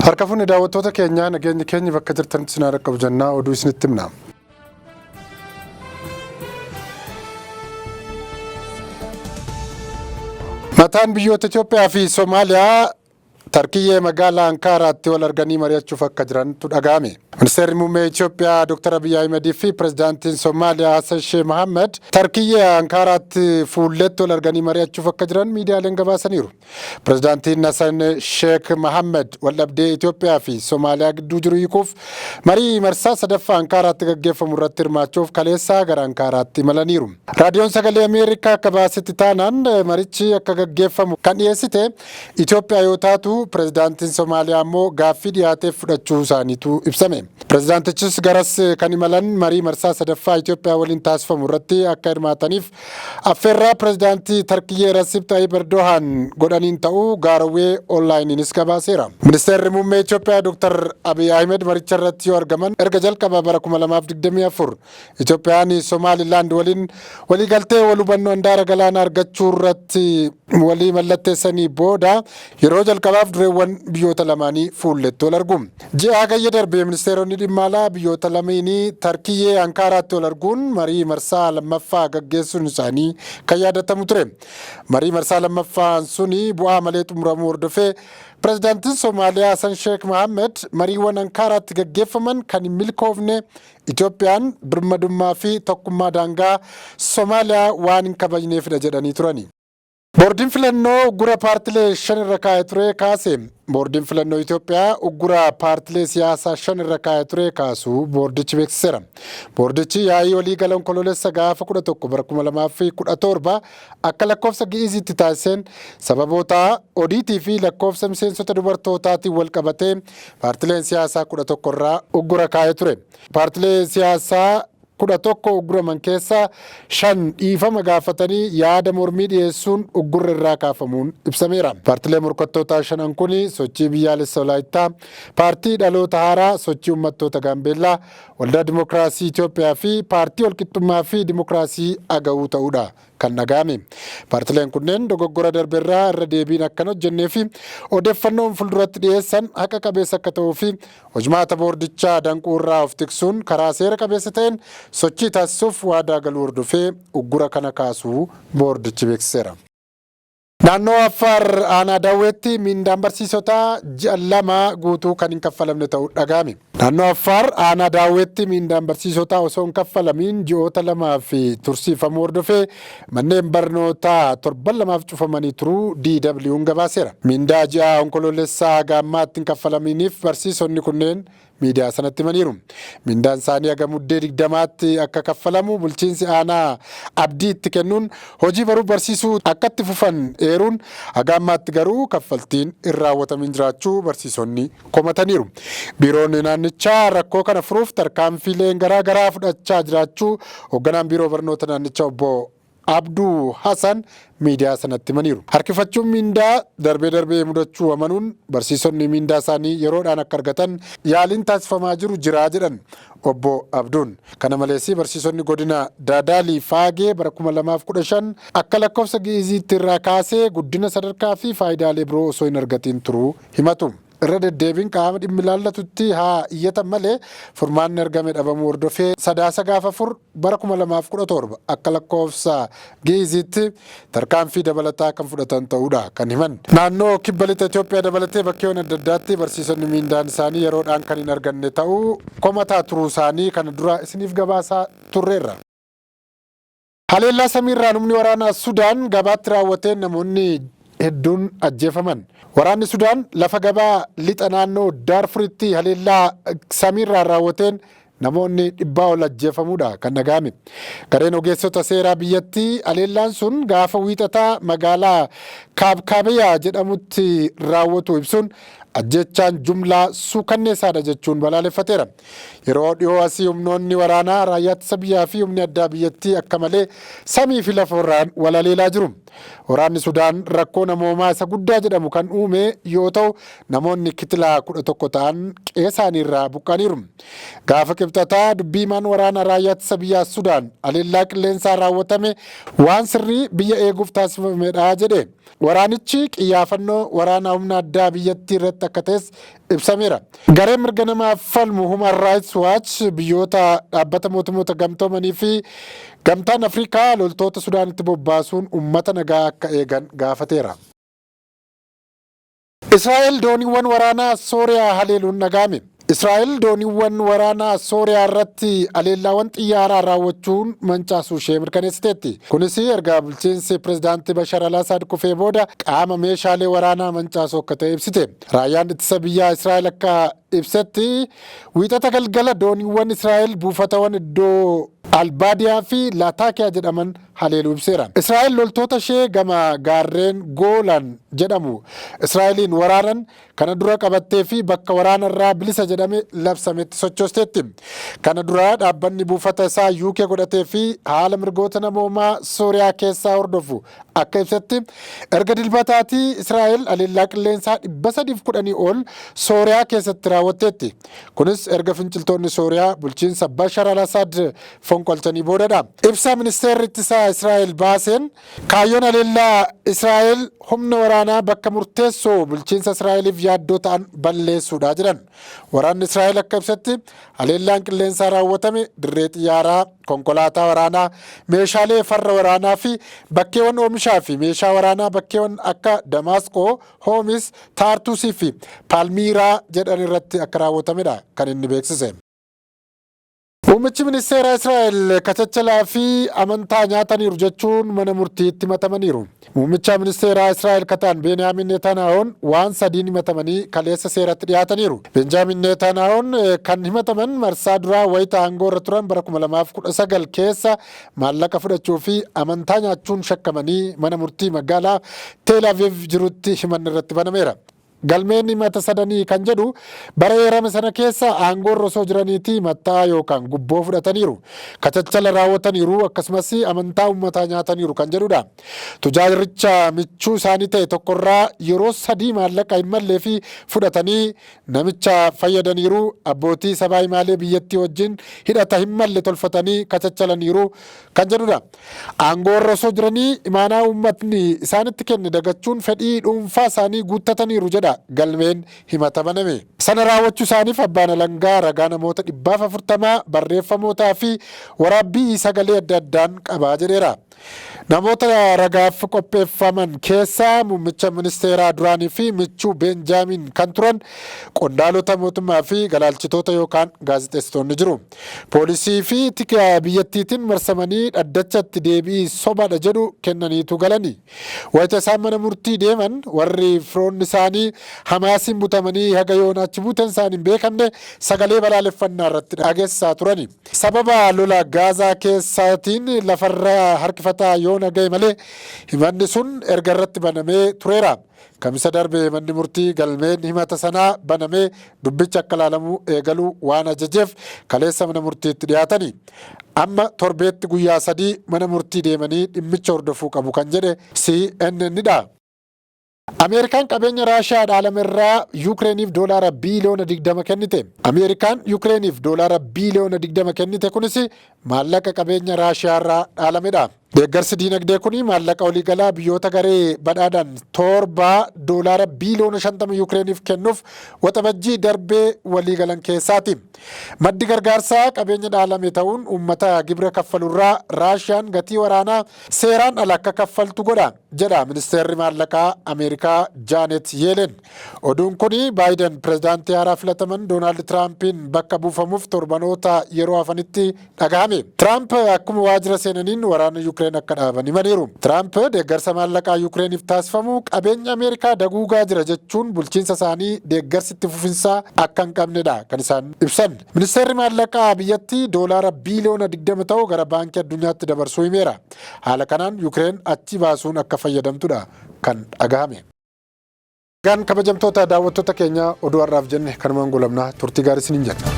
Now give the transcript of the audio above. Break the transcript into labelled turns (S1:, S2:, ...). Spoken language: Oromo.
S1: Harka fuuni daawwattoota keenyaa nageenyi keenya bakka jirtanitti isin rakkab jennaa oduu isinitti himna. Mataan biyyoota Itoophiyaa fi Soomaaliyaa Tarkiyyee magaalaa Ankaaraatti wal arganii mari'achuuf akka jirantu dhaga'ame. Ministeerri muummee Itoophiyaa Dr. Abiy Ahmed fi pirezidaantiin Soomaaliyaa Hassan Sheikh Mohammed Tarkiyyee Ankaaraatti fuulletti wal arganii mari'achuuf akka jiran miidiyaaleen gabaasaniiru. Pirezidaantiin Hassan Sheikh Mohammed waldhabdee Itoophiyaa fi Soomaaliyaa gidduu jiru hiikuuf marii marsaa sadaffaa Ankaaraatti gaggeeffamu irratti hirmaachuuf kaleessaa gara Ankaaraatti imalaniiru. Raadiyoon Sagalee Ameerikaa akka baasetti taanaan marichi akka gaggeeffamu kan dhiyeessite Itoophiyaa yoo taatu pirezidaantiin Soomaaliyaa immoo gaaffii dhiyaateef fudhachuu isaaniitu ibsame. Pirezidaantichis garas kan imalan marii marsaa sadaffaa Itoophiyaa waliin taasifamu irratti akka hirmaataniif affeerraa pirezidaantii Tarkiyyee Recep Tayyip Erdogan godhaniin ta'uu Gaarawwee onlaayiniinis gabaaseera. Ministeerri muummee Itoophiyaa Dr. Abiy Ahmed maricha irratti yoo argaman erga jalqaba bara 2024 Itoophiyaan Somaalilaand waliin waliigaltee wal hubannoo handaara galaanaa argachuu irratti walii mallatteessanii booda yeroo jalqabaaf dureewwan biyyoota lamaanii fuulletti wal argu. Ji'a hagayya darbee ministeeronni dhimma alaa biyyoota lameenii Tarkiyyee Ankaaraatti wal arguun marii marsaa lammaffaa gaggeessuun isaanii kan yaadatamu ture. Marii marsaa lammaffaan suni bu'aa malee xumuramuu hordofee pirezidaantiin Soomaaliyaa Hassan Sheikh Mohammed mariiwwan Ankaaraatti gaggeeffaman kan hin milkoofne Itoophiyaan birmadummaa fi tokkummaa daangaa Soomaaliyaa waan hin kabajneefidha jedhanii turani. Boordiin filannoo uggura paartilee 5 irra kaa'ee ture kaase. Boordiin filannoo Itoophiyaa uggura paartilee siyaasaa 5 irra kaa'ee ture kaasuu boordichi beeksiseera. Boordichi yaa'ii waliigala onkoloolessa gaafa 11 bara 2017 akka lakkoofsa gi'iziitti taasiseen sababoota odiitii fi lakkoofsa miseensota dubartootaatiin wal qabatee paartileen siyaasaa 11 irraa uggura kaa'ee ture. Paartilee siyaasaa 11 ugguraman keessaa 5 dhiifama gaafatanii yaada mormii dhiyeessuun uggurri irraa kaafamuun ibsameera. Paartilee morkattootaa 5 kun sochii biyyaalessa Walaayittaa, paartii dhaloota haaraa, sochii uummattoota Gaambeellaa, waldaa Dimookiraasii Itoophiyaa fi paartii walqixxummaa fi Dimookiraasii Agawuu ta'uudha kan dhaga'ame. Paartileen kunneen dogoggora darbeerraa irra deebiin akkan hojjennee fi odeeffannoon fuulduratti dhiyeessan haqa qabeessa akka ta'uu fi hojmaata boordichaa danquu irraa of tiksuun karaa seera qabeessa ta'een sochii taasisuuf waadaa galuu hordofee uggura kana kaasuu boordichi beeksiseera. Naannoo Affaar aanaa Daawwetti mindaan barsiisotaa ji'a 2 guutuu kan hin kaffalamne ta'uu dhaga'ame. Naannoo Affaar aanaa Daawwetti mindaan barsiisotaa osoo hin kaffalamiin ji'oota 2 fi tursiifamuu hordofee manneen barnootaa 7 cufamanii turuu DW'n gabaaseera. Mindaa ji'a onkoloolessaa gaammaatti hin kaffalamiiniif barsiisonni kunneen miidiyaa sanatti himaniiru. Mindaan isaanii haga muddee 20tti akka kaffalamu bulchiinsi aanaa abdii itti kennuun hojii baruu barsiisuu akka itti fufan eeruun haga ammaatti garuu kaffaltiin hin raawwatamin jiraachuu barsiisonni komataniiru. Biiroon naannichaa rakkoo kana furuuf tarkaanfiileen garaa fudhachaa jiraachuu hoogganaan biiroo barnoota naannichaa obbo Abduu Hassan miidiyaa sanatti himaniiru. Harkifachuun mindaa darbee mudachuu amanuun barsiisonni mindaa isaanii yeroodhaan akka argatan yaaliin taasifamaa jiru jira jedhan obbo Abduun. Kana malees barsiisonni godina Daadaalii Faagee bara 2015 akka lakkoofsa gi'iziitti irraa kaasee guddina sadarkaa fi faayidaalee biroo osoo hin argatiin turuu himatu. Irra deddeebiin qaama dhimmi ilaallatutti haa iyyatan malee furmaanni argame dhabamuu hordofee sadaasa gaafa 4 bara 2017 akka lakkoofsa gi'iziitti tarkaanfii dabalataa kan fudhatan ta'uudha kan himan. Naannoo kibba lixa Itoophiyaa dabalatee bakkeewwan adda addaatti barsiisonni mindaan isaanii yeroodhaan kan hin arganne ta'uu komataa turuu isaanii kana dura isiniif gabaasaa turreerra. Haleellaa samiirraa humni waraanaa Sudaan gabaatti raawwateen namoonni hedduun ajjeefaman. Waraanni Sudaan lafa gabaa lixa naannoo Daarfuritti haleellaa samiirraa raawwateen namoonni 100 ol ajjeefamuudha kan dhaga'ame. Gareen ogeessota seeraa biyyattii haleellaan sun gaafa wiixataa magaalaa Kaabkaabiyaa jedhamutti raawwatu ibsuun ajjechaan jumlaa suukanneessaadha jechuun balaaleffateera. Yeroo dhiyoo asii humnoonni waraanaa raayyaa ittisa biyyaa fi humni addaa biyyattii akka malee samii fi lafa irraan wal haleelaa jiru. Waraanni Sudaan rakkoo namoomaa isa guddaa jedhamu kan uume yoo ta'u namoonni kitilaa 11 ta'an qe'ee isaanii irraa buqqaniiru. Gaafa qibxataa dubbiimaan waraana raayyaa ittisa biyyaa Sudaan haleellaa qilleensaa raawwatame waan sirrii biyya eeguuf taasifamedha jedhe. Waraanichi xiyyaafannoo waraana humna addaa biyyattii irratti akka ta'es ibsameera. Gareen mirga namaaf falmu Human Rights Watch biyyoota dhaabbata mootummoota gamtoomanii fi gamtaan Afrikaa loltoota Sudaanitti bobbaasuun uummata nagaa akka eegan gaafateera. Israa'el dooniiwwan waraanaa Sooriyaa haleeluun dhaga'ame. Israa'el dooniiwwan waraanaa Sooriyaa irratti haleellaawwan xiyyaaraa raawwachuun mancaasuu ishee mirkaneessiteetti. Kunis erga bulchiinsi pirezidaantii Bashar al-Assad kufee booda qaama meeshaalee waraanaa mancaasuu akka ta'e ibsite. Raayyaan ittisa biyyaa Israa'el akka ibsetti wiixata galgala dooniiwwan Israa'el buufatawwan iddoo Albaadiyaa fi Laataakiyaa jedhaman haleeluu ibseera. Israa'el loltoota ishee gama gaarreen Goolan jedhamu Israa'eliin waraanan kana dura qabattee fi bakka waraanarraa bilisa jedhame labsametti sochoosteetti. Kana dura dhaabbanni buufata isaa UK godhatee fi haala mirgoota namoomaa Sooriyaa keessaa hordofu akka ibsetti erga dilbataatii Israa'el haleellaa qilleensaa 310 ol Sooriyaa keessatti raawwatteetti. Kunis erga finciltoonni Sooriyaa bulchiinsa Bashar al-Assad fonqolchanii boodadha. Ibsa ministeerri ittisaa Israa'el baaseen kaayyoon haleellaa Israa'el humna waraanaa bakka murteessoo bulchiinsa Israa'eliif yaaddoo ta'an balleessuudha jedhan. Waraanni Israa'el akka ibsetti haleellaan qilleensaa raawwatame dirree xiyyaaraa, konkolaataa waraanaa, meeshaalee farra waraanaa fi bakkeewwan oomishaa fi meeshaa waraanaa bakkeewwan akka Damaasqoo, Hoomis, Taartusii fi Paalmiiraa jedhan irratti akka raawwatamedha kan inni beeksise. Muummichi ministeera Israa'el kachachalaa fi amantaa nyaataniiru jechuun mana murtiitti himatamaniiru. Muummicha ministeera Israa'el kataan Beniyaamin Netanyahuun waan sadiin himatamanii kaleessa seeratti dhiyaataniiru. Benjaamin Netanyahuun kan himataman marsaa duraa wayita aangoo irra turan bara 2019 keessa maallaqa fudhachuu fi amantaa nyaachuun shakkamanii mana murtii magaalaa Teel Aviv jirutti himanni irratti banameera. Galmeen himata sadanii kan jedhu bara eerame sana keessa aangoo irra osoo jiraniitii mattaa yookaan gubboo fudhataniiru, kachachala raawwataniiru, akkasumas amantaa uummataa nyaataniiru kan jedhudha. Tujaajiricha michuu isaanii ta'e tokkorraa yeroo sadii maallaqa hin mallee fi fudhatanii namicha fayyadaniiru, abbootii sabaa himaalee biyyattii wajjin hidhata hin malle tolfatanii kachachalaniiru kan jedhudha. Aangoo irra osoo jiranii imaanaa uummatni isaanitti kenne dagachuun fedhii dhuunfaa isaanii guuttataniiru jedha galmeen himatamaname. Sana raawwachuu isaaniif abbaan alangaa ragaa namoota 140 barreeffamootaa fi waraabbii sagalee adda addaan qabaa jedheera. Namoota ragaaf qopheeffaman keessaa muummicha ministeeraa duraanii fi michuu Benjaamin kan turan qondaalota mootummaa fi galaalchitoota yookaan gaazexeessitoonni jiru. Poolisii fi tika biyyattiitiin marsamanii dhaddachatti deebii sobaadha jedhu kennaniitu galani. Wayita isaan mana murtii deeman warri firoonni isaanii Hamaasiin butamanii haga yoona achi buuteen isaanii hin beekamne sagalee balaaleffannaa irratti dhageessaa turani. Sababa lola Gaazaa keessaatiin lafarraa harkifataa yoo naga'e malee himanni sun erga irratti banamee tureera. Kamisa darbe manni murtii galmeen himata sanaa banamee dubbicha akka ilaalamu eegaluu waan ajajeef kaleessa mana murtiitti dhiyaatani. Amma torbeetti guyyaa 3 mana murtii deemanii dhimmicha hordofuu qabu kan jedhe CNN'dha. Ameerikaan qabeenya Raashiyaa dhaalamerraa Yukireeniif doolaara biiliyoona 20 kennite. Ameerikaan Yukireeniif doolaara biiliyoona 20 kennite kunis maallaqa qabeenya Raashiyaarraa dhaalamedha. Deeggarsi diinagdee kun maallaqa waliigalaa biyyoota garee badhaadhaan doolaara biiliyoona 50 Yukireeniif kennuuf waxabajjii darbee waliigalan keessaati. Maddi gargaarsaa qabeenya dhaalame ta'uun uummata gibira kaffalurraa Raashiyaan gatii waraanaa seeraan ala akka kaffaltu godha jedha ministeerri maallaqaa Ameerikaa Jaanet Yeelen. Oduun kun Baayiden pirezidaantii haaraa filataman Doonaald Tiraampiin bakka buufamuuf torbanoota yeroo hafanitti dhagahame. Tiraamp akkuma waajjira seenaniin waraana Yuukireen akka dhaaban himaniiru. Tiraamp deeggarsa maallaqaa Yuukireeniif taasifamu qabeenya Ameerikaa daguugaa jira jechuun bulchiinsa isaanii deeggarsi itti fufinsaa akka hin qabnedha kan isaan ibsan. Ministeerri maallaqaa biyyattii doolaara biiliyoona 20 ta'u gara baankii addunyaatti dabarsuu himeera. Haala kanaan Yuukireen achi baasuun akka fayyadamtudha kan dhagahame. Gaan kabajamtoota daawwattoota keenya oduu har'aaf jenne kanumaan goolabnaa turtii gaarii isiniin jenna.